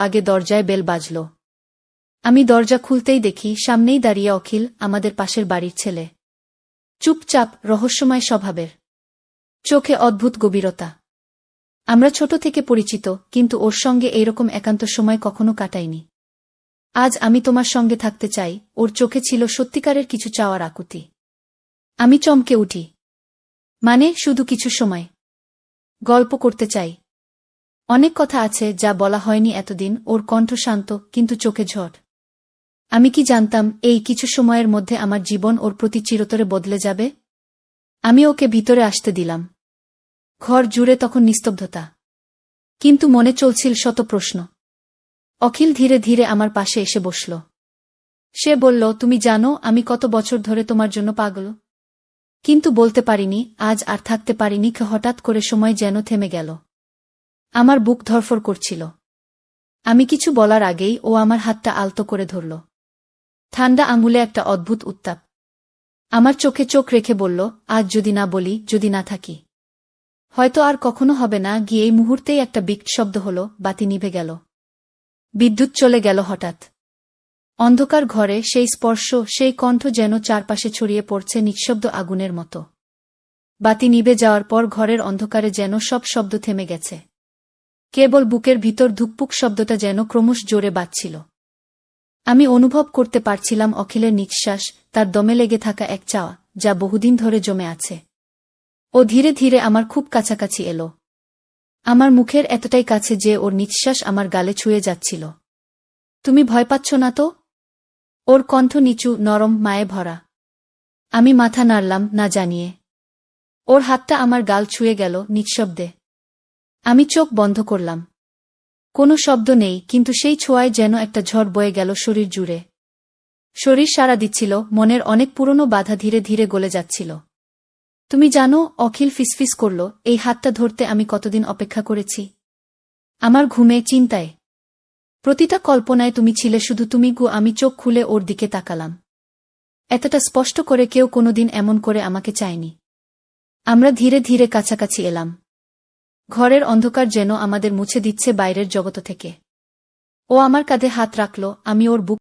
আগে দরজায় বেল বাজল। আমি দরজা খুলতেই দেখি সামনেই দাঁড়িয়ে অখিল, আমাদের পাশের বাড়ির ছেলে। চুপচাপ, রহস্যময় স্বভাবের, চোখে অদ্ভুত গভীরতা। আমরা ছোট থেকে পরিচিত, কিন্তু ওর সঙ্গে এইরকম একান্ত সময় কখনো কাটাইনি। আজ আমি তোমার সঙ্গে থাকতে চাই, ওর চোখে ছিল সত্যিকারের কিছু চাওয়ার আকুতি। আমি চমকে উঠি। মানে, শুধু কিছু সময় গল্প করতে চাই। অনেক কথা আছে যা বলা হয়নি এতদিন। ওর কণ্ঠ শান্ত, কিন্তু চোখে ঝড়। আমি কি জানতাম এই কিছু সময়ের মধ্যে আমার জীবন ওর প্রতি চিরতরে বদলে যাবে। আমি ওকে ভিতরে আসতে দিলাম। ঘর জুড়ে তখন নিস্তব্ধতা, কিন্তু মনে চলছিল শত প্রশ্ন। অখিল ধীরে ধীরে আমার পাশে এসে বসল। সে বলল, তুমি জানো আমি কত বছর ধরে তোমার জন্য পাগল। কিন্তু বলতে পারিনি, আজ আর থাকতে পারিনি। হঠাৎ করে সময় যেন থেমে গেল। আমার বুক ধড়ফড় করছিল। আমি কিছু বলার আগেই ও আমার হাতটা আলতো করে ধরল। ঠান্ডা আঙুলে একটা অদ্ভুত উত্তাপ। আমার চোখে চোখ রেখে বলল, আজ যদি না বলি, যদি না থাকি, হয়তো আর কখনো হবে না। গিয়ে এই মুহূর্তেই একটা বিকট শব্দ হল, বাতি নিভে গেল। বিদ্যুৎ চলে গেল হঠাৎ। অন্ধকার ঘরে সেই স্পর্শ, সেই কণ্ঠ যেন চারপাশে ছড়িয়ে পড়ছে নিঃশব্দ আগুনের মতো। বাতি নিভে যাওয়ার পর ঘরের অন্ধকারে যেন সব শব্দ থেমে গেছে। কেবল বুকের ভিতর ধুকপুক শব্দটা যেন ক্রমশ জোরে বাজছিল। আমি অনুভব করতে পারছিলাম অখিলের নিঃশ্বাস, তার দমে লেগে থাকা এক চাওয়া, যা বহুদিন ধরে জমে আছে। ও ধীরে ধীরে আমার খুব কাছাকাছি এলো। আমার মুখের এতটাই কাছে যে ওর নিঃশ্বাস আমার গালে ছুঁয়ে যাচ্ছিল। তুমি ভয় পাচ্ছ না তো? ওর কণ্ঠ নিচু, নরম, মায়ে ভরা। আমি মাথা নাড়লাম, না জানিয়ে। ওর হাতটা আমার গাল ছুঁয়ে গেল নিঃশব্দে। আমি চোখ বন্ধ করলাম। কোনো শব্দ নেই, কিন্তু সেই ছোঁয়ায় যেন একটা ঝড় বয়ে গেল শরীর জুড়ে। শরীর সাড়া দিচ্ছিল, মনের অনেক পুরনো বাধা ধীরে ধীরে গলে যাচ্ছিল। তুমি জানো, অখিল ফিসফিস করল, এই হাতটা ধরতে আমি কতদিন অপেক্ষা করেছি। আমার ঘুমে, চিন্তায়, প্রতিটা কল্পনায় তুমি ছিলে, শুধু তুমি গো। আমি চোখ খুলে ওর দিকে তাকালাম। এতটা স্পষ্ট করে কেউ কোনোদিন এমন করে আমাকে চায়নি। আমরা ধীরে ধীরে কাছাকাছি এলাম। ঘরের অন্ধকার যেন আমাদের মুছে দিচ্ছে বাইরের জগৎ থেকে। ও আমার কাঁধে হাত রাখল, আমি ওর বুক